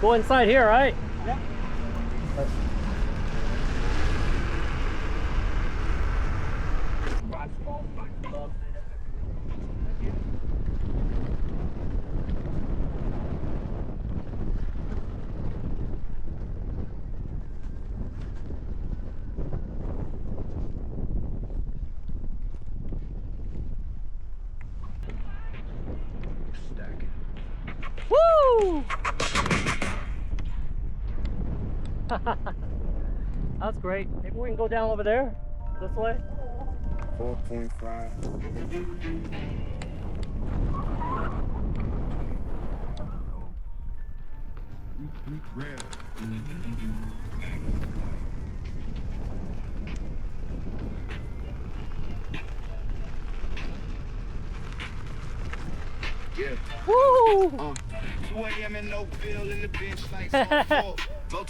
go inside here, right? Yeah. Woo! That's great. Maybe we can go down over there, this way. 4.5. Yeah. Woo! 2 a.m. in Oakville in the bench like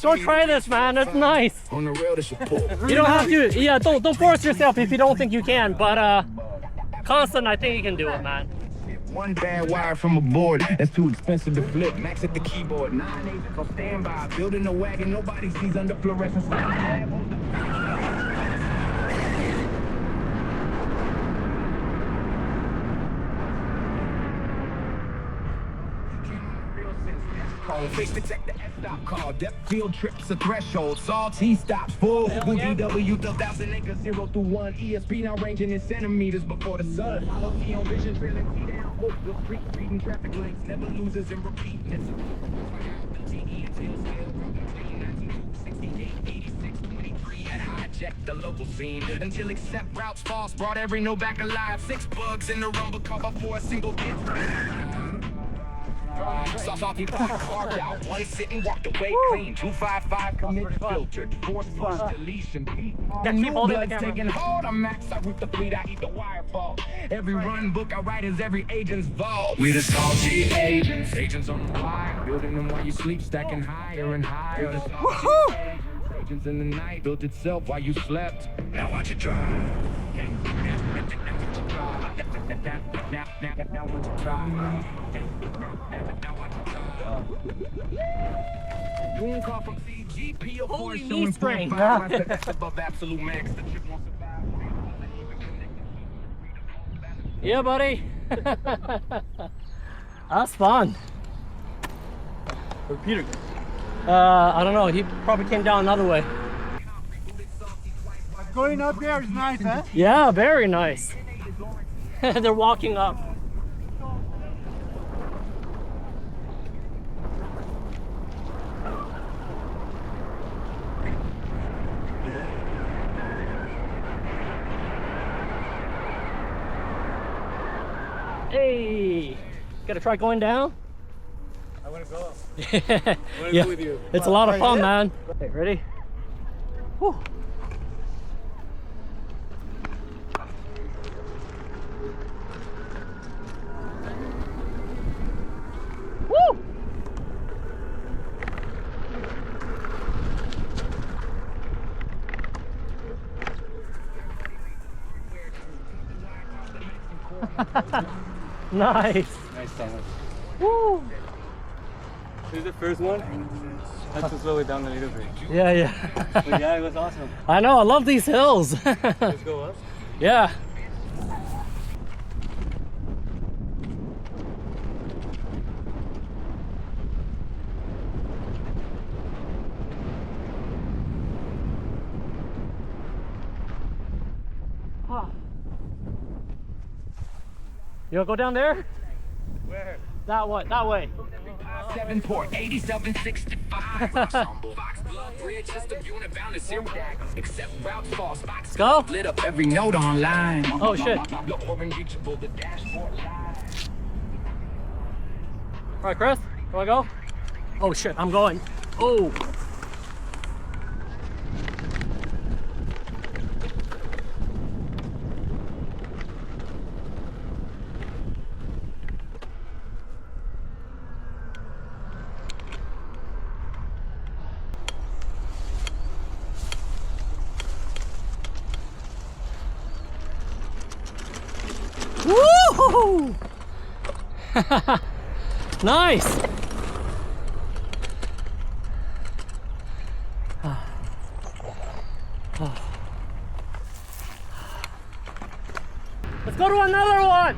Go try this, man. It's nice. On the rail to support. You don't have to. Yeah, don't force yourself if you don't think you can. But constant, I think you can do it, man. One bad wire from a board that's too expensive to flip. Max at the keyboard. 9 agents on standby. Building a wagon nobody sees under fluorescence. Face detect the F-stop call. Depth field trips a threshold. Saw T stops full. Boogie W 1,000 acres 0 through 1. ESP now ranging in centimeters before the sun. Follow me on vision, drilling T down. Oakville Street, reading traffic lights. Never loses and repeating it. Hijack the local scene until except routes false. Brought every no back alive. 6 bugs in the rumble cover for a single hit. Saw salty carved out. One sitting, walked away clean. 255 commit filtered. Force flush deletion. New blood's taking hold. I'm max. I root the fleet. I eat the wire fall. Every run book I write is every agent's vault. We the salty agents. Agents on the wire. Building them while you sleep. Stacking higher and higher. Agents in the night. Built itself while you slept. Now watch it drive. Now watch it drive. Boom call from CGP. Holy knee strain. That's above absolute max. The chip won't survive. Yeah, buddy. That's fun. Where'd Peter go? I don't know. He probably came down another way. Going up there is nice, huh? Yeah, very nice. They're walking up. Hey, gotta try going down? I want to go. Yeah, go with you. it's a lot of fun, man. Okay, ready? Whew. Woo! Nice. Nice Thomas. Woo! This is the first one. I have to slow it down a little bit. Yeah, yeah. But yeah, it was awesome. I know, I love these hills. Let's go up. Yeah. Huh. You wanna go down there? Where? That way, that way. 7 port 8765. Except route false. Let's go. Lit up every note online. Oh shit. Alright, Chris, you wanna go? Oh shit, I'm going. Oh. Woo! Nice. go to another one.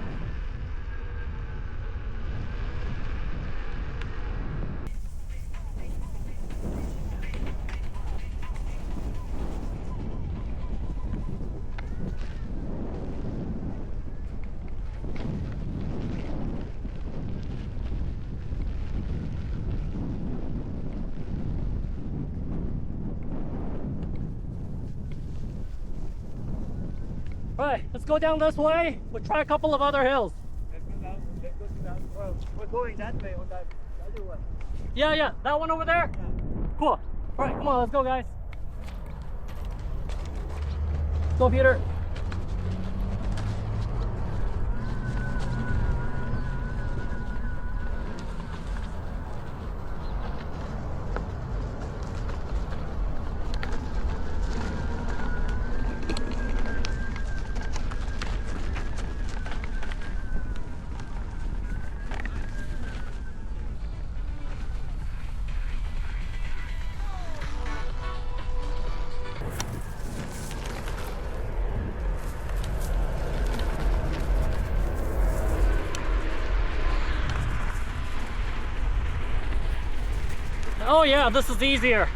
All right, let's go down this way. We'll try a couple of other hills. Let's go down. Let's go down. Well, we're going that way on that other one. Yeah, that one over there? Cool. All right, come on, let's go, guys. Let's go, Peter. Oh yeah, this is easier.